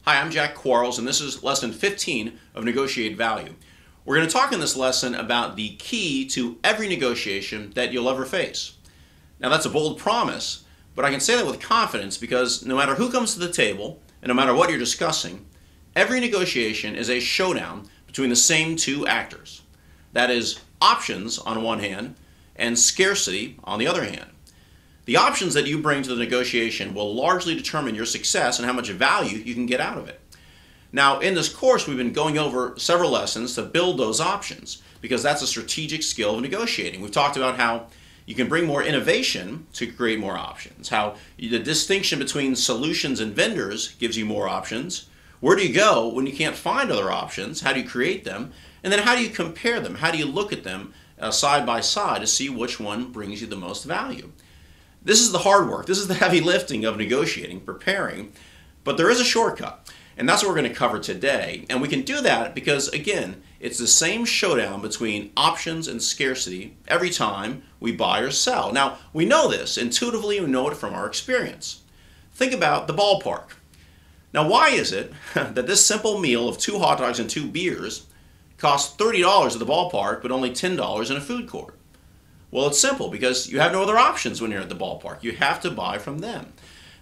Hi, I'm Jack Quarles, and this is lesson 15 of Negotiate Value. We're going to talk in this lesson about the key to every negotiation that you'll ever face. Now, that's a bold promise, but I can say that with confidence because no matter who comes to the table, and no matter what you're discussing, every negotiation is a showdown between the same two actors. That is, options on one hand, and scarcity on the other hand. The options that you bring to the negotiation will largely determine your success and how much value you can get out of it. Now, in this course, we've been going over several lessons to build those options because that's a strategic skill of negotiating. We've talked about how you can bring more innovation to create more options, how the distinction between solutions and vendors gives you more options. Where do you go when you can't find other options? How do you create them? And then how do you compare them? How do you look at them side by side to see which one brings you the most value? This is the hard work. This is the heavy lifting of negotiating, preparing, but there is a shortcut, and that's what we're going to cover today. And we can do that because, again, it's the same showdown between options and scarcity every time we buy or sell. Now, we know this. Intuitively, we know it from our experience. Think about the ballpark. Now, why is it that this simple meal of 2 hot dogs and 2 beers costs $30 at the ballpark, but only $10 in a food court? Well, it's simple because you have no other options when you're at the ballpark. You have to buy from them.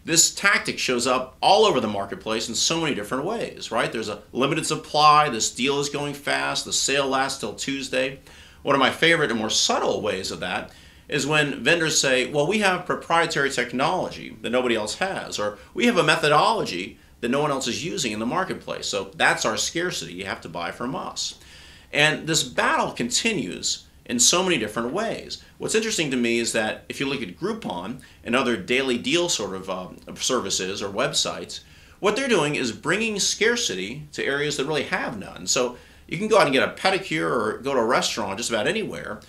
This tactic shows up all over the marketplace in so many different ways, right? There's a limited supply, this deal is going fast, the sale lasts till Tuesday. One of my favorite and more subtle ways of that is when vendors say, well, we have proprietary technology that nobody else has, or we have a methodology that no one else is using in the marketplace. So that's our scarcity. You have to buy from us. And this battle continues in so many different ways. What's interesting to me is that if you look at Groupon and other daily deal sort of services or websites, what they're doing is bringing scarcity to areas that really have none. So you can go out and get a pedicure or go to a restaurant just about anywhere,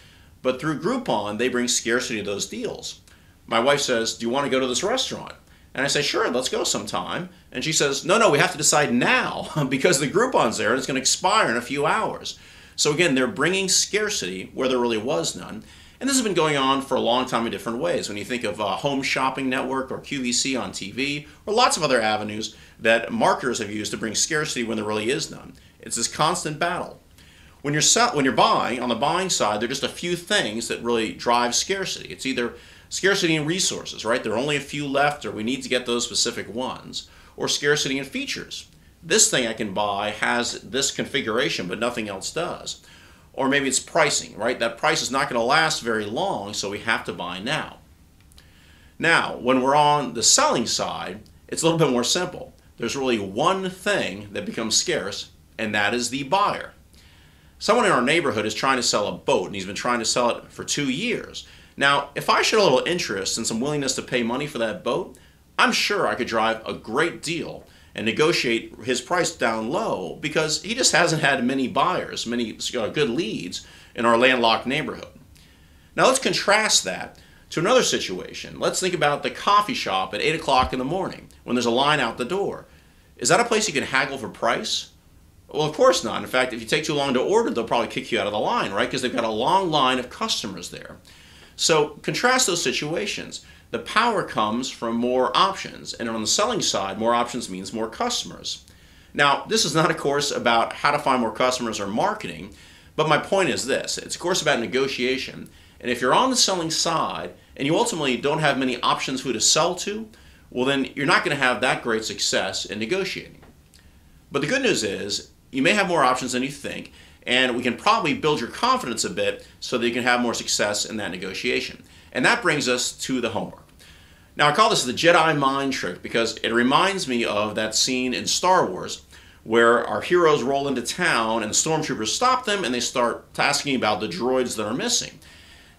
but through Groupon, they bring scarcity to those deals. My wife says, do you want to go to this restaurant? And I say, sure, let's go sometime. And she says, no, we have to decide now because the Groupon's there and it's going to expire in a few hours. So again, they're bringing scarcity where there really was none. And this has been going on for a long time in different ways. When you think of Home Shopping Network or QVC on TV, or lots of other avenues that marketers have used to bring scarcity when there really is none. It's this constant battle. When you're buying, on the buying side, there are just a few things that really drive scarcity. It's either scarcity in resources, right? There are only a few left, or we need to get those specific ones, or scarcity in features. This thing I can buy has this configuration, but nothing else does. Or maybe it's pricing, right? That price is not going to last very long, so we have to buy now. Now, when we're on the selling side, it's a little bit more simple. There's really one thing that becomes scarce, and that is the buyer. Someone in our neighborhood is trying to sell a boat, and he's been trying to sell it for 2 years. Now, if I showed a little interest and some willingness to pay money for that boat, I'm sure I could drive a great deal and negotiate his price down low because he just hasn't had many buyers, many good leads in our landlocked neighborhood. Now let's contrast that to another situation. Let's think about the coffee shop at 8 o'clock in the morning when there's a line out the door. Is that a place you can haggle for price? Well, of course not. In fact, if you take too long to order, they'll probably kick you out of the line, right? Because they've got a long line of customers there. So contrast those situations. The power comes from more options, and on the selling side, more options means more customers. Now, this is not a course about how to find more customers or marketing, but my point is this. It's a course about negotiation, and if you're on the selling side and you ultimately don't have many options who to sell to, well then you're not going to have that great success in negotiating. But the good news is you may have more options than you think, and we can probably build your confidence a bit so that you can have more success in that negotiation. And that brings us to the homework. Now, I call this the Jedi mind trick because it reminds me of that scene in Star Wars where our heroes roll into town and the stormtroopers stop them and they start asking about the droids that are missing.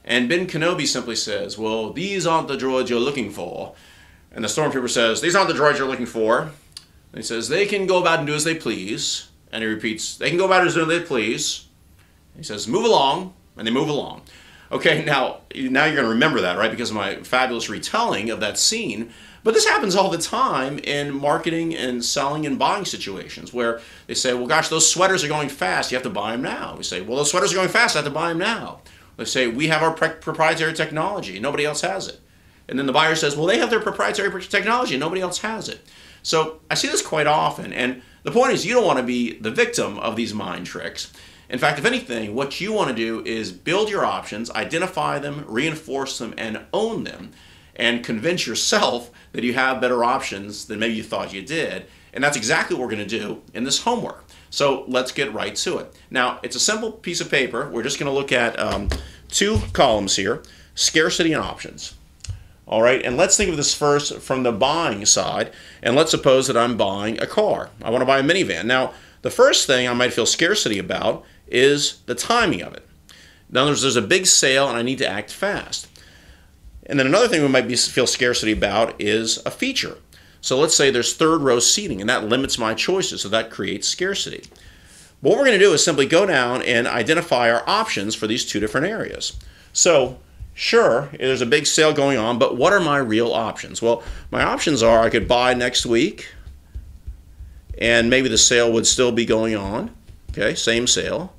And Ben Kenobi simply says, well, these aren't the droids you're looking for. And the stormtrooper says, these aren't the droids you're looking for. And he says, they can go about and do as they please. And he repeats, they can go about and do as they please. And he says, move along. And they move along. Okay, now you're going to remember that, right, because of my fabulous retelling of that scene. But this happens all the time in marketing and selling and buying situations where they say, well, gosh, those sweaters are going fast. You have to buy them now. We say, well, those sweaters are going fast. I have to buy them now. They say, we have our proprietary technology. Nobody else has it. And then the buyer says, well, they have their proprietary technology. Nobody else has it. So I see this quite often, and the point is you don't want to be the victim of these mind tricks. In fact, if anything, what you want to do is build your options, identify them, reinforce them, and own them, and convince yourself that you have better options than maybe you thought you did. And that's exactly what we're going to do in this homework. So let's get right to it. Now, it's a simple piece of paper. We're just going to look at 2 columns here, scarcity and options. All right, and let's think of this first from the buying side, and let's suppose that I'm buying a car. I want to buy a minivan. Now, the first thing I might feel scarcity about is the timing of it. In other words, there's a big sale and I need to act fast. And then another thing we might feel scarcity about is a feature. So let's say there's third row seating, and that limits my choices, so that creates scarcity. But what we're going to do is simply go down and identify our options for these 2 different areas. So sure, there's a big sale going on, but what are my real options? Well, my options are I could buy next week, and maybe the sale would still be going on. Okay, same sale.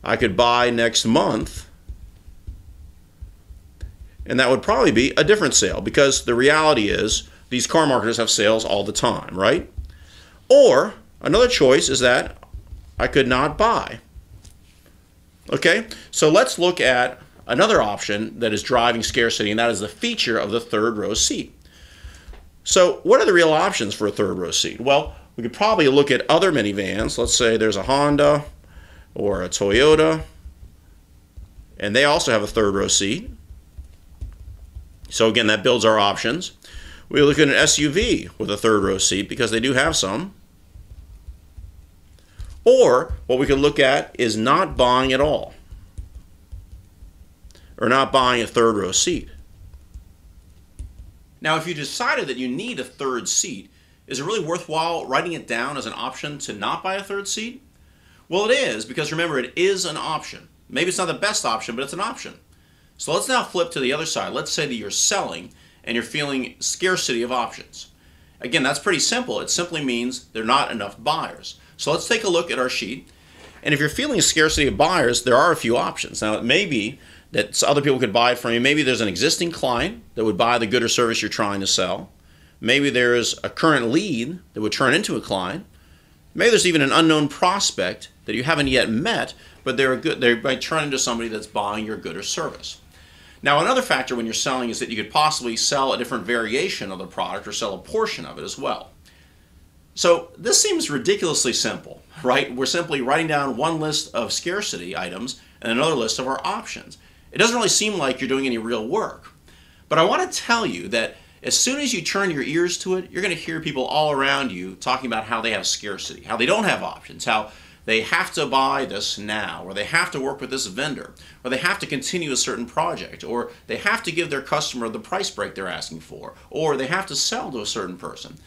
I could buy next month, and that would probably be a different sale, because the reality is these car marketers have sales all the time, right? Or another choice is that I could not buy. Okay, so let's look at another option that is driving scarcity, and that is the feature of the third row seat. So what are the real options for a third row seat? Well, we could probably look at other minivans. Let's say there's a Honda or a Toyota, and they also have a third row seat. So again, that builds our options. We look at an SUV with a third row seat, because they do have some. Or what we could look at is not buying at all, or not buying a third row seat. Now, if you decided that you need a third seat, is it really worthwhile writing it down as an option to not buy a third seat? Well, it is, because remember, it is an option. Maybe it's not the best option, but it's an option. So let's now flip to the other side. Let's say that you're selling and you're feeling scarcity of options. Again, that's pretty simple. It simply means there are not enough buyers. So let's take a look at our sheet. And if you're feeling a scarcity of buyers, there are a few options. Now, it may be that other people could buy it from you. Maybe there's an existing client that would buy the good or service you're trying to sell. Maybe there's a current lead that would turn into a client. Maybe there's even an unknown prospect that you haven't yet met, but they might turn into somebody that's buying your good or service. Now, another factor when you're selling is that you could possibly sell a different variation of the product or sell a portion of it as well. So this seems ridiculously simple, right? We're simply writing down one list of scarcity items and another list of our options. It doesn't really seem like you're doing any real work. But I want to tell you that as soon as you turn your ears to it, you're going to hear people all around you talking about how they have scarcity, how they don't have options, how they have to buy this now, or they have to work with this vendor, or they have to continue a certain project, or they have to give their customer the price break they're asking for, or they have to sell to a certain person.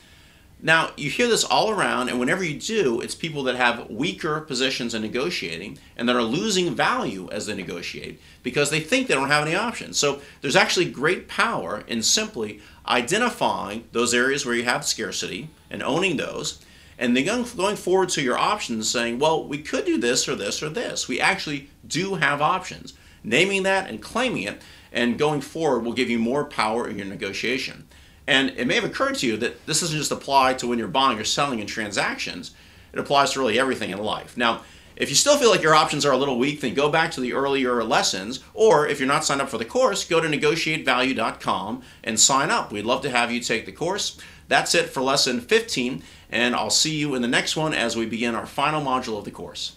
Now, you hear this all around, and whenever you do, it's people that have weaker positions in negotiating and that are losing value as they negotiate because they think they don't have any options. So there's actually great power in simply identifying those areas where you have scarcity and owning those, and then going forward to your options saying, well, we could do this or this or this. We actually do have options. Naming that and claiming it and going forward will give you more power in your negotiation. And it may have occurred to you that this doesn't just apply to when you're buying or selling in transactions. It applies to really everything in life. Now, if you still feel like your options are a little weak, then go back to the earlier lessons, or if you're not signed up for the course, go to negotiatevalue.com and sign up. We'd love to have you take the course. That's it for lesson 15, and I'll see you in the next one as we begin our final module of the course.